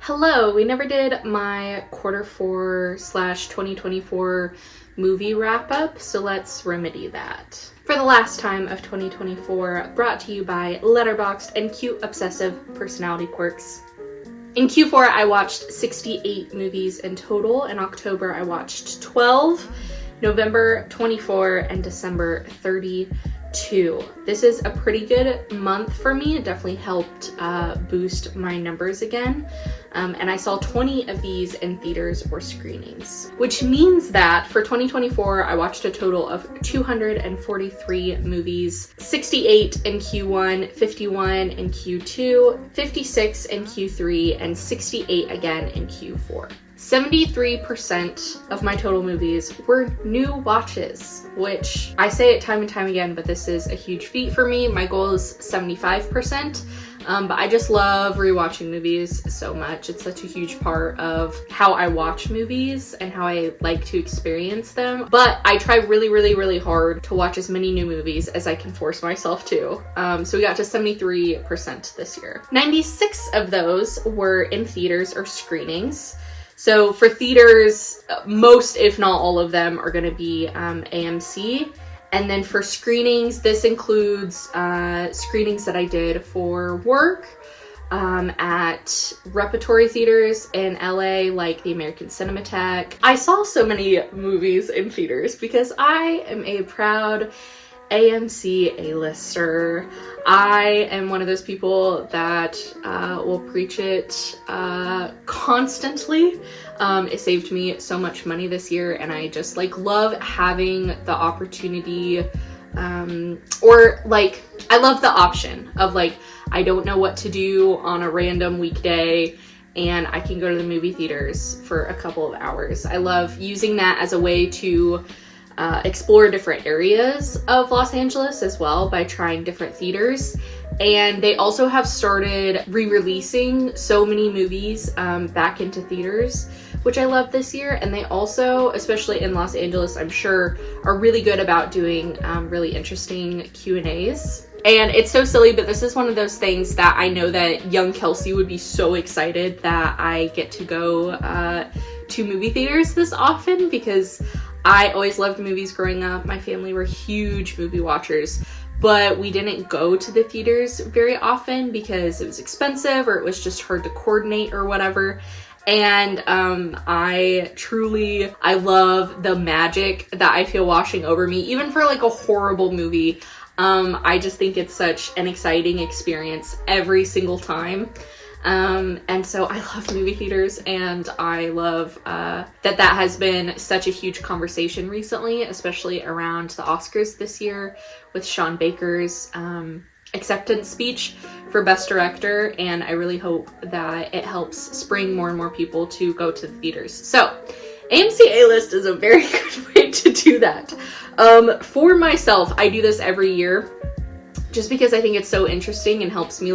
Hello, we never did my Q4/2024 movie wrap up, so let's remedy that. For the last time of 2024, brought to you by Letterboxd and Cute Obsessive Personality Quirks. In Q4, I watched 68 movies in total. In October, I watched 12, November 24, and December 32. This is a pretty good month for me. It definitely helped boost my numbers again. And I saw 20 of these in theaters or screenings, which means that for 2024, I watched a total of 243 movies, 68 in Q1, 51 in Q2, 56 in Q3, and 68 again in Q4. 73% of my total movies were new watches, which I say it time and time again, but this is a huge feat for me. My goal is 75%. But I just love rewatching movies so much. It's such a huge part of how I watch movies and how I like to experience them. But I try really hard to watch as many new movies as I can force myself to. So we got to 73% this year. 96 of those were in theaters or screenings. So for theaters, most if not all of them are going to be AMC. And then for screenings, this includes screenings that I did for work at repertory theaters in LA, like the American Cinematheque. I saw so many movies in theaters because I am a proud AMC A-lister. I am one of those people that will preach it constantly. It saved me so much money this year, and I just love having the opportunity, or I love the option of I don't know what to do on a random weekday and I can go to the movie theaters for a couple of hours. I love using that as a way to explore different areas of Los Angeles as well by trying different theaters. And they also have started re-releasing so many movies back into theaters, which I love this year. And they also, especially in Los Angeles, I'm sure, are really good about doing really interesting Q&As. And it's so silly, but this is one of those things that I know that young Kelsey would be so excited that I get to go to movie theaters this often, because I always loved movies growing up. My family were huge movie watchers, but we didn't go to the theaters very often because it was expensive or it was just hard to coordinate or whatever. And I love the magic that I feel washing over me, even for a horrible movie. I just think it's such an exciting experience every single time. And so I love movie theaters, and I love that has been such a huge conversation recently, especially around the Oscars this year with Sean Baker's acceptance speech for Best Director, and I really hope that it helps spring more and more people to go to the theaters. So AMC A-List is a very good way to do that. For myself, I do this every year, just because I think it's so interesting and helps me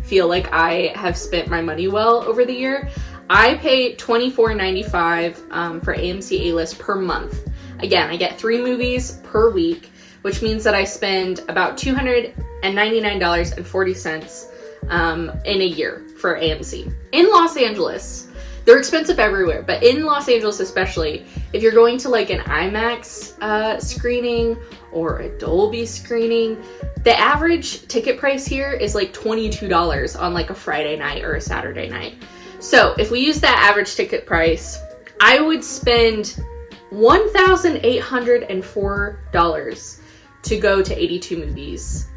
feel like I have spent my money well over the year. I pay $24.95 for AMC A-List per month. Again, I get 3 movies per week, which means that I spend about $299.40 in a year for AMC. In Los Angeles, they're expensive everywhere, but in Los Angeles especially, if you're going to an IMAX screening or a Dolby screening, the average ticket price here is $22 on a Friday night or a Saturday night. So if we use that average ticket price, I would spend $1,804 to go to 82 movies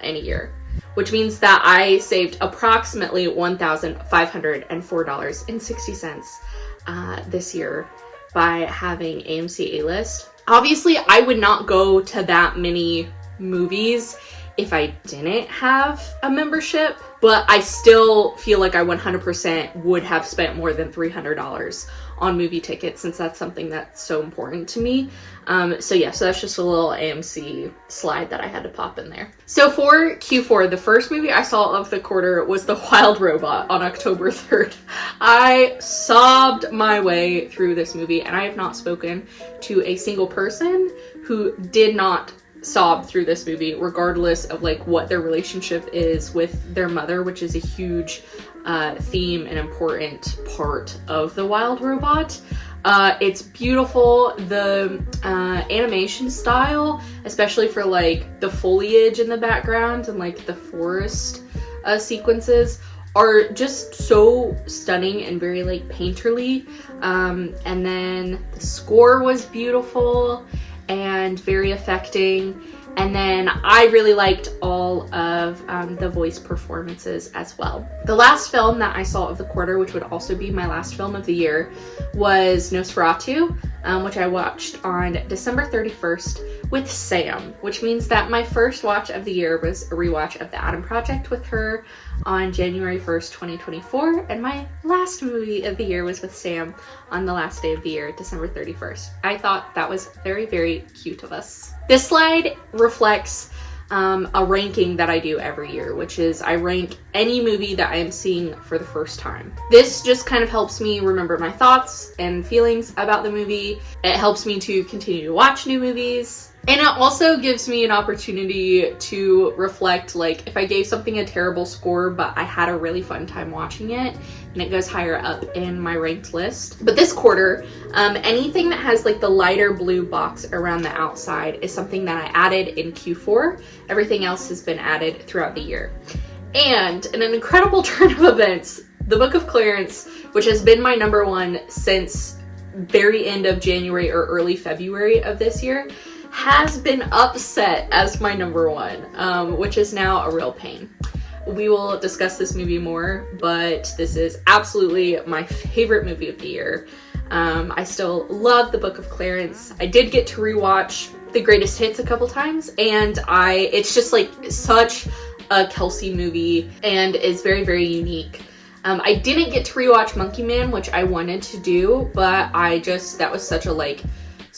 in a year, which means that I saved approximately $1,504.60 this year by having AMC A-List. Obviously, I would not go to that many movies if I didn't have a membership, but I still feel like I 100% would have spent more than $300 on movie tickets, since that's something that's so important to me. So that's just a little AMC slide that I had to pop in there. So for Q4, the first movie I saw of the quarter was The Wild Robot on October 3rd. I sobbed my way through this movie, and I have not spoken to a single person who did not sob through this movie, regardless of like what their relationship is with their mother, which is a huge theme and important part of The Wild Robot. It's beautiful. The animation style, especially for like the foliage in the background and like the forest sequences, are just so stunning and very like painterly. And then the score was beautiful and very affecting. And then I really liked all of the voice performances as well. The last film that I saw of the quarter, which would also be my last film of the year, was Nosferatu, which I watched on December 31st with Sam, which means that my first watch of the year was a rewatch of The Adam Project with her on January 1st, 2024, and my last movie of the year was with Sam on the last day of the year, December 31st. I thought that was very, very cute of us. This slide reflects a ranking that I do every year, which is I rank any movie that I am seeing for the first time. This just kind of helps me remember my thoughts and feelings about the movie. It helps me to continue to watch new movies. And it also gives me an opportunity to reflect, like, if I gave something a terrible score, but I had a really fun time watching it, and it goes higher up in my ranked list. But this quarter, anything that has like the lighter blue box around the outside is something that I added in Q4. Everything else has been added throughout the year. And in an incredible turn of events, the Book of Clarence, which has been my number one since very end of January or early February of this year, has been upset as my number one, which is now a real pain. We will discuss this movie more, but this is absolutely my favorite movie of the year. I still love The Book of Clarence. I did get to rewatch The Greatest Hits a couple times, and it's just like such a Kelsey movie and is very, very unique. I didn't get to rewatch Monkey Man, which I wanted to do, but that was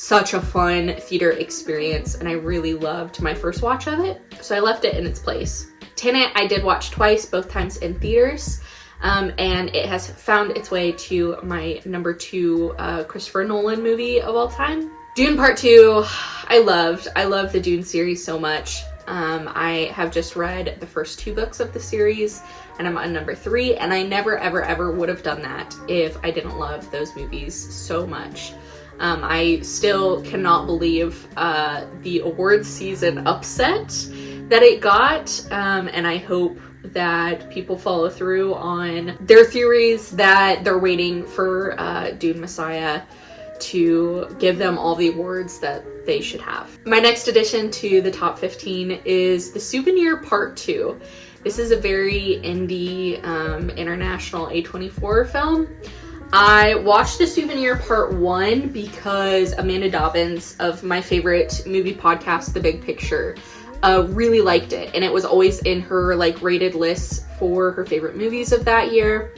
such a fun theater experience, and I really loved my first watch of it, so I left it in its place. Tenet I did watch twice, both times in theaters, and it has found its way to my number 2 Christopher Nolan movie of all time. Dune Part 2, I loved the Dune series so much. I have just read the first 2 books of the series, and I'm on number 3, and I never ever would have done that if I didn't love those movies so much. I still cannot believe the awards season upset that it got, and I hope that people follow through on their theories that they're waiting for Dune Messiah to give them all the awards that they should have. My next addition to the top 15 is The Souvenir Part 2. This is a very indie, international A24 film. I watched The Souvenir Part 1 because Amanda Dobbins of my favorite movie podcast, The Big Picture, really liked it, and it was always in her like rated lists for her favorite movies of that year.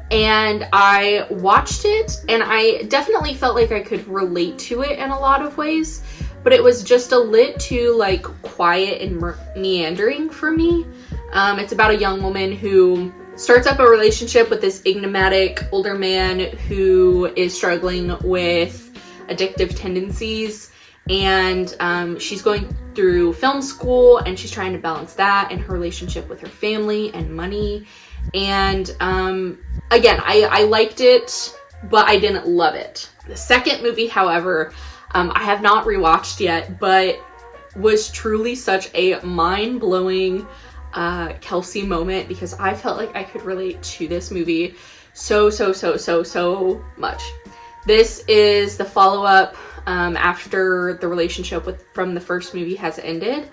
And I watched it, and I definitely felt like I could relate to it in a lot of ways, but it was just a lit too like quiet and meandering for me. It's about a young woman who starts up a relationship with this enigmatic older man who is struggling with addictive tendencies, and she's going through film school, and she's trying to balance that and her relationship with her family and money. And again, I liked it, but I didn't love it. The second movie, however, I have not rewatched yet, but was truly such a mind-blowing Kelsey moment, because I felt like I could relate to this movie so much. This is the follow-up after the relationship from the first movie has ended,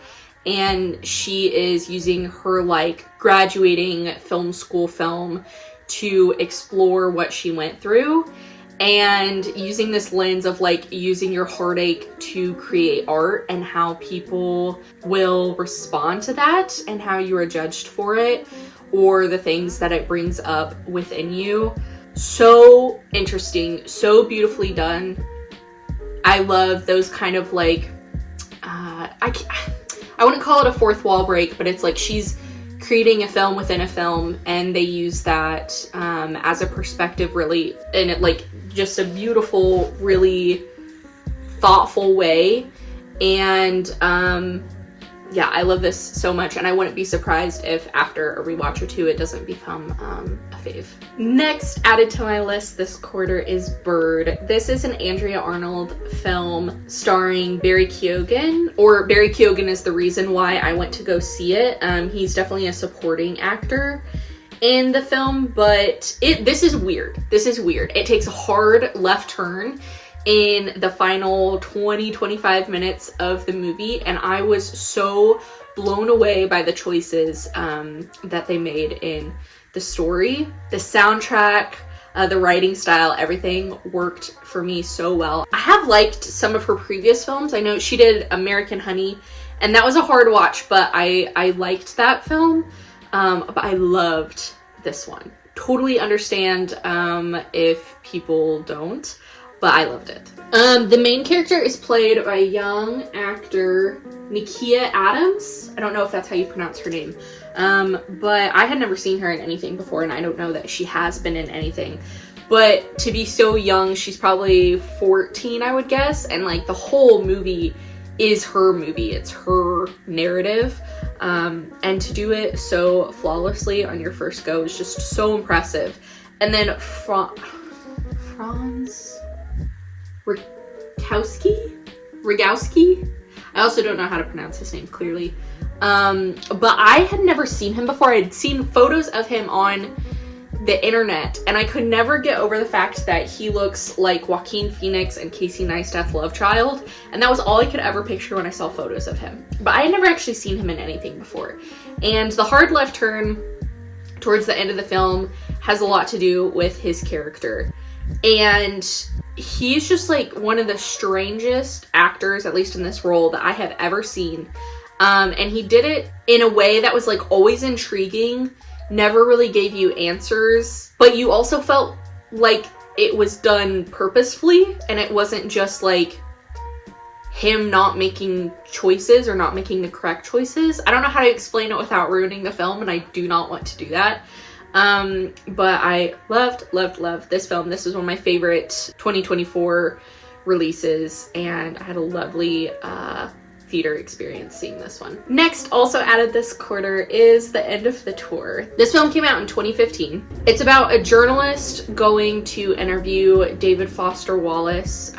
and she is using her like graduating film school film to explore what she went through, and using this lens of like using your heartache to create art and how people will respond to that and how you are judged for it or the things that it brings up within you. So interesting, so beautifully done. I love those kind of like I wouldn't call it a fourth wall break, but it's like she's creating a film within a film, and they use that as a perspective really, and it like just a beautiful, really thoughtful way. And yeah, I love this so much, and I wouldn't be surprised if after a rewatch or two it doesn't become a fave. Next added to my list this quarter is Bird. This is an Andrea Arnold film starring Barry Keoghan, or Barry Keoghan is the reason why I went to go see it. He's definitely a supporting actor in the film, but this is weird. This is weird. It takes a hard left turn in the final 20-25 minutes of the movie, and I was so blown away by the choices that they made in the story. The soundtrack, the writing style, everything worked for me so well. I have liked some of her previous films. I know she did American Honey, and that was a hard watch, but I liked that film. But I loved this one. Totally understand if people don't, but I loved it. The main character is played by young actor Nakia Adams. I don't know if that's how you pronounce her name, but I had never seen her in anything before, and I don't know that she has been in anything. But to be so young, she's probably 14, I would guess, and like the whole movie is her movie. It's her narrative, and to do it so flawlessly on your first go is just so impressive. And then Franz Rogowski. I also don't know how to pronounce his name clearly. But I had never seen him before. I had seen photos of him on the internet, and I could never get over the fact that he looks like Joaquin Phoenix and Casey Neistat's love child, and that was all I could ever picture when I saw photos of him. But I had never actually seen him in anything before. And the hard left turn towards the end of the film has a lot to do with his character. And he's just like one of the strangest actors, at least in this role, that I have ever seen. And he did it in a way that was like always intriguing, never really gave you answers, but you also felt like it was done purposefully, and it wasn't just like him not making choices or not making the correct choices. I don't know how to explain it without ruining the film, and I do not want to do that. But I loved this film. This was one of my favorite 2024 releases, and I had a lovely theater experience seeing this one. Next, also added this quarter, is The End of the Tour. This film came out in 2015. It's about a journalist going to interview David Foster Wallace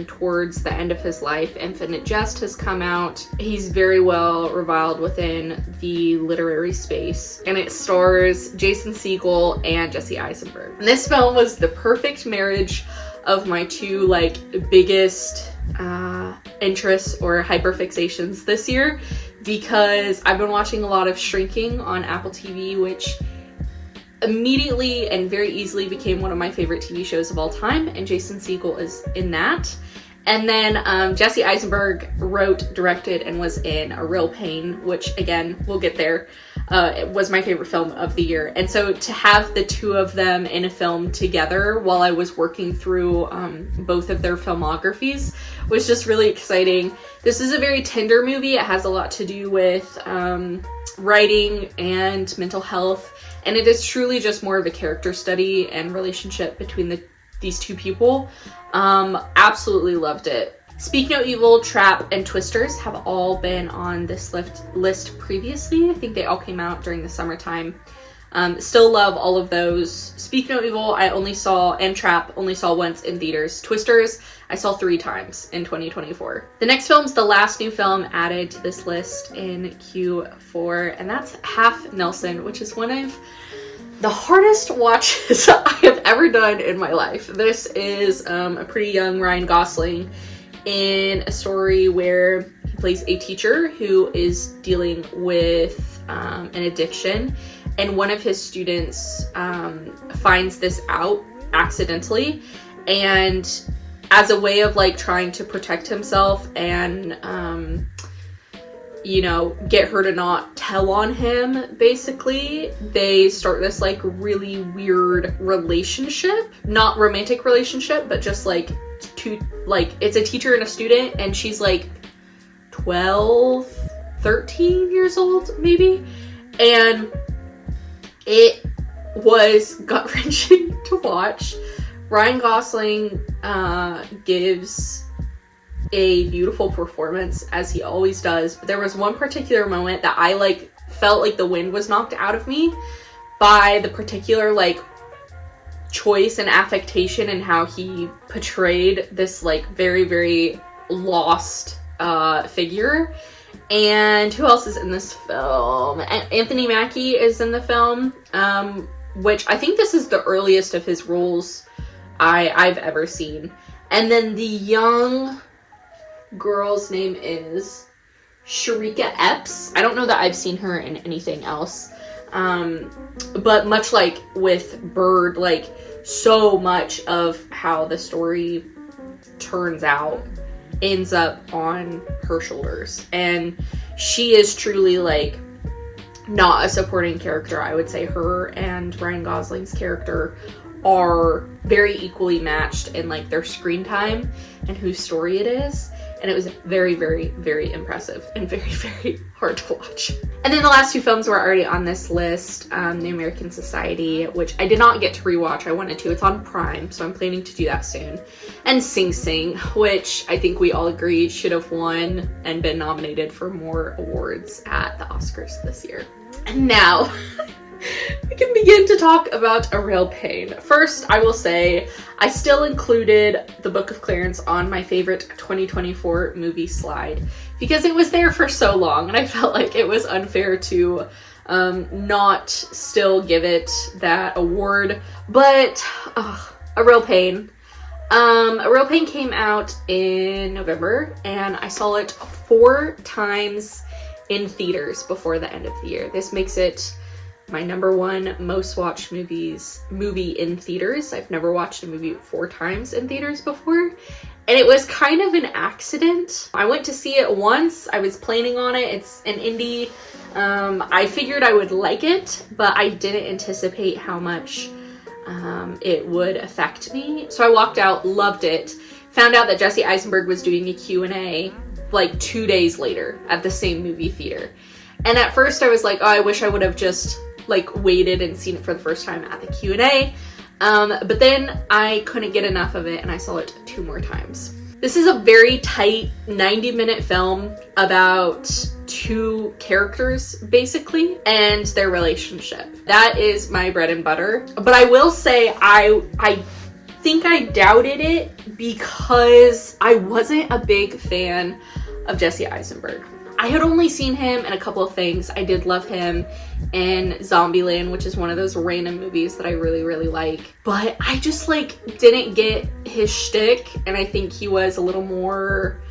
towards the end of his life. Infinite Jest has come out. He's very well reviled within the literary space, and it stars Jason Segel and Jesse Eisenberg. And this film was the perfect marriage of my two biggest interests or hyperfixations this year, because I've been watching a lot of Shrinking on Apple TV, which immediately and very easily became one of my favorite TV shows of all time, and Jason Segel is in that. And then Jesse Eisenberg wrote, directed, and was in A Real Pain, which, again, we'll get there. It was my favorite film of the year. And so to have the two of them in a film together while I was working through both of their filmographies was just really exciting. This is a very tender movie. It has a lot to do with writing and mental health. And it is truly just more of a character study and relationship between these two people. Absolutely loved it. Speak No Evil, Trap, and Twisters have all been on this list previously. I think they all came out during the summertime. Still love all of those. Speak No Evil, I only saw, and Trap, only saw once in theaters. Twisters, I saw 3 times in 2024. The next film's the last new film added to this list in Q4, and that's Half Nelson, which is one of the hardest watches I have ever done in my life. This is a pretty young Ryan Gosling in a story where he plays a teacher who is dealing with an addiction, and one of his students finds this out accidentally, and as a way of trying to protect himself and get her to not tell on him, basically, they start this really weird relationship. Not romantic relationship, but just it's a teacher and a student, and she's 12, 13 years old, maybe. And it was gut-wrenching to watch. Ryan Gosling gives a beautiful performance, as he always does, but there was one particular moment that I like felt like the wind was knocked out of me by the particular like choice and affectation and how he portrayed this like very, very lost figure. And who else is in this film? Anthony Mackie is in the film, which I think this is the earliest of his roles I've ever seen. And then the young girl's name is Sharika Epps. I don't know that I've seen her in anything else. But much like with Bird, like so much of how the story turns out ends up on her shoulders. And she is truly like not a supporting character. I would say her and Ryan Gosling's character are very equally matched in like their screen time and whose story it is. And it was very, very, very impressive and very, very hard to watch. And then the last two films were already on this list. The American Society, which I did not get to rewatch. I wanted to. It's on Prime, so I'm planning to do that soon. And Sing Sing, which I think we all agree should have won and been nominated for more awards at the Oscars this year. And now we can begin to talk about A Real Pain. First, I will say I still included The Book of Clarence on my favorite 2024 movie slide because it was there for so long and I felt like it was unfair to not still give it that award. But A Real Pain. A Real Pain came out in November and I saw it 4 times in theaters before the end of the year. This makes it my number one most watched movie in theaters. I've never watched a movie 4 times in theaters before. And it was kind of an accident. I went to see it once. I was planning on it. It's an indie. I figured I would like it, but I didn't anticipate how much it would affect me. So I walked out, loved it, found out that Jesse Eisenberg was doing a Q&A like 2 days later at the same movie theater. And at first I was like, oh, I wish I would have just like waited and seen it for the first time at the Q&A. But then I couldn't get enough of it and I saw it 2 more times. This is a very tight 90-minute film about 2 characters basically and their relationship. That is my bread and butter. But I will say I think I doubted it because I wasn't a big fan of Jesse Eisenberg. I had only seen him in a couple of things. I did love him in Zombieland, which is one of those random movies that I really, really like. But I just like didn't get his shtick, and I think he was a little more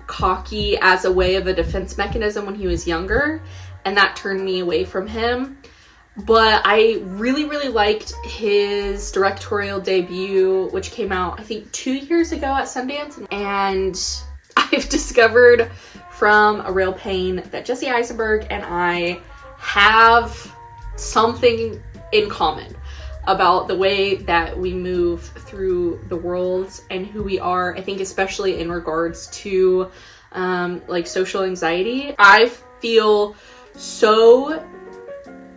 cocky as a way of a defense mechanism when he was younger, and that turned me away from him. But I really, really liked his directorial debut, which came out, I think, 2 years ago at Sundance. And I've discovered from A Real Pain that Jesse Eisenberg and I have something in common about the way that we move through the world and who we are. I think especially in regards to like social anxiety. I feel so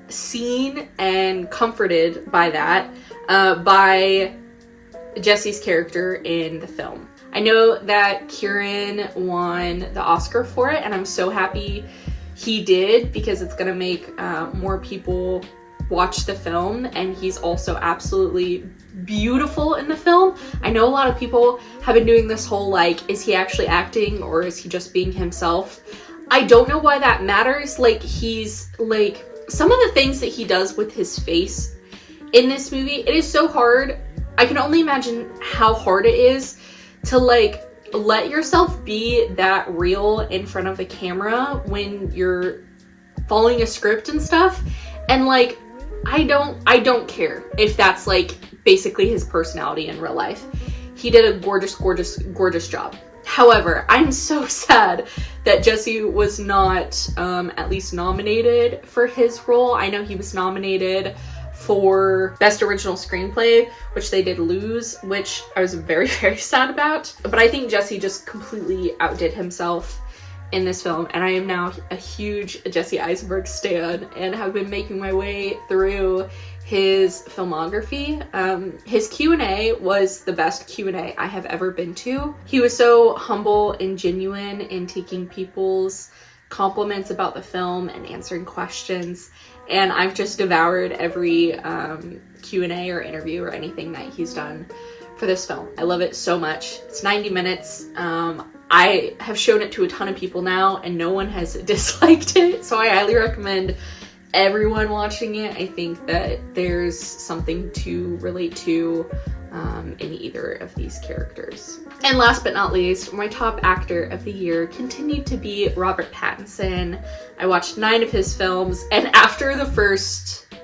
seen and comforted by that, by Jesse's character in the film. I know that Kieran won the Oscar for it, and I'm so happy he did because it's gonna make more people watch the film, and he's also absolutely beautiful in the film. I know a lot of people have been doing this whole like, is he actually acting or is he just being himself? I don't know why that matters. Like, he's like, some of the things that he does with his face in this movie, it is so hard. I can only imagine how hard it is to like let yourself be that real in front of a camera when you're following a script and stuff. And like, I don't care if that's like basically his personality in real life. He did a gorgeous, gorgeous, gorgeous job. However, I'm so sad that Jesse was not at least nominated for his role. I know he was nominated for Best Original Screenplay, which they did lose, which I was very, very sad about. But I think Jesse just completely outdid himself in this film, and I am now a huge Jesse Eisenberg stan and have been making my way through his filmography. His Q&A was the best Q&A I have ever been to. He was so humble and genuine in taking people's compliments about the film and answering questions, and I've just devoured every Q&A or interview or anything that he's done for this film. I love it so much. It's 90 minutes. I have shown it to a ton of people now and no one has disliked it, so I highly recommend everyone watching it. I think that there's something to relate to in either of these characters. And last but not least, my top actor of the year continued to be Robert Pattinson. I watched 9 of his films, and after the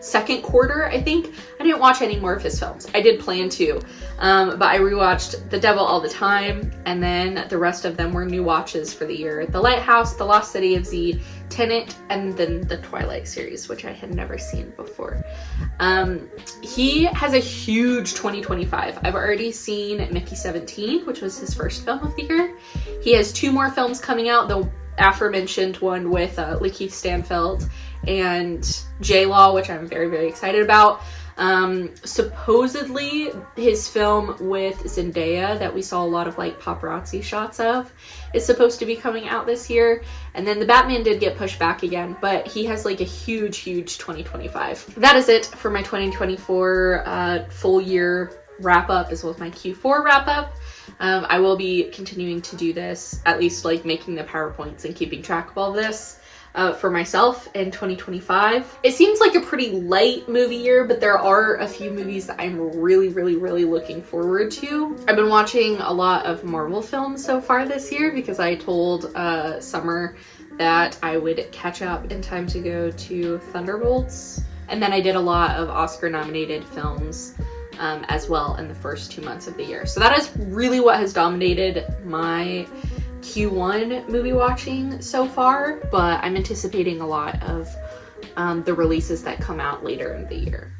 second quarter, I think, I didn't watch any more of his films. I did plan to, but I rewatched The Devil All the Time, and then the rest of them were new watches for the year. The Lighthouse, The Lost City of Z, Tenet, and then the Twilight series, which I had never seen before. He has a huge 2025. I've already seen Mickey 17, which was his first film of the year. He has 2 more films coming out, the aforementioned one with Lakeith Stanfield and J-Law, which I'm very, very excited about. Supposedly his film with Zendaya that we saw a lot of like paparazzi shots of is supposed to be coming out this year, and then the Batman did get pushed back again, but he has like a huge 2025. That is it for my 2024 full year wrap up, as well as my Q4 wrap up. I will be continuing to do this, at least like making the PowerPoints and keeping track of all of this for myself in 2025. It seems like a pretty light movie year, but there are a few movies that I'm really looking forward to. I've been watching a lot of Marvel films so far this year because I told Summer that I would catch up in time to go to Thunderbolts. And then I did a lot of Oscar-nominated films as well in the first 2 months of the year. So that is really what has dominated my Q1 movie watching so far, but I'm anticipating a lot of the releases that come out later in the year.